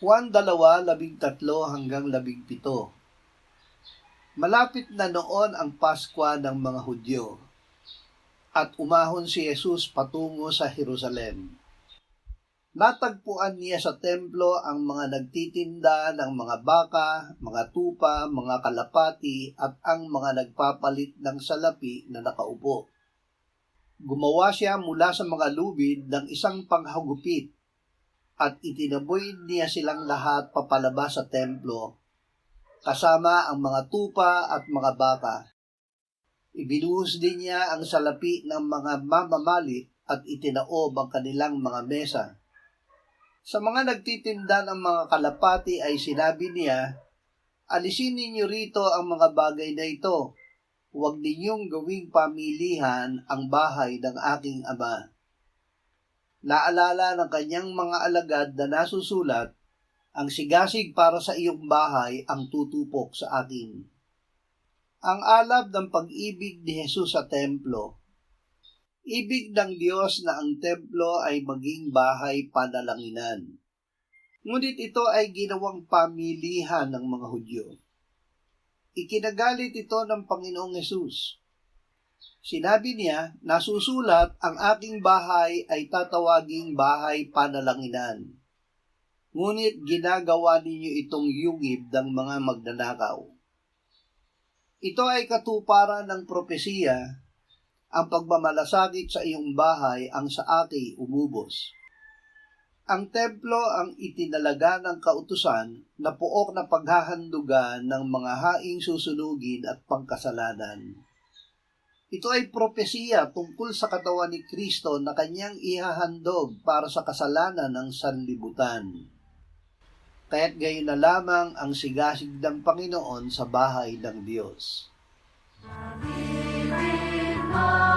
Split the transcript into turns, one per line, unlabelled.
Juan 2:13-17. Malapit na noon ang Paskwa ng mga Hudyo, at umahon si Jesus patungo sa Jerusalem. Natagpuan niya sa templo ang mga nagtitinda ng mga baka, mga tupa, mga kalapati at ang mga nagpapalit ng salapi na nakaupo. Gumawa siya mula sa mga lubid ng isang panghagupit at itinaboy niya silang lahat papalabas sa templo, kasama ang mga tupa at mga baka. Ibinuhos din niya ang salapi ng mga mamamalit at itinaob ang kanilang mga mesa. Sa mga nagtitinda ng mga kalapati ay sinabi niya, "Alisin ninyo rito ang mga bagay na ito. Huwag ninyong gawing pamilihan ang bahay ng aking ama." Naalala ng kanyang mga alagad na nasusulat, "Ang sigasig para sa iyong bahay ang tutupok sa akin." Ang alab ng pag-ibig ni Jesus sa templo. Ibig ng Diyos na ang templo ay maging bahay panalanginan. Ngunit ito ay ginawang pamilihan ng mga Hudyo. Ikinagalit ito ng Panginoong Hesus. Sinabi niya, "Nasusulat, ang aking bahay ay tatawaging bahay panalanginan. Ngunit ginagawa ninyo itong yungib ng mga magnanakaw." Ito ay katuparan ng propesiya, "Ang pagmamalasakit sa iyong bahay ang sa akin umubos." Ang templo ang itinalaga ng kautusan na pook na paghahandugan ng mga haing susunugin at pangkasalanan. Ito ay propesiya tungkol sa katawan ni Kristo na kanyang ihahandog para sa kasalanan ng sanlibutan. Kaya't gayon na lamang ang sigasig ng Panginoon sa bahay ng Diyos.
Pag-ibig mo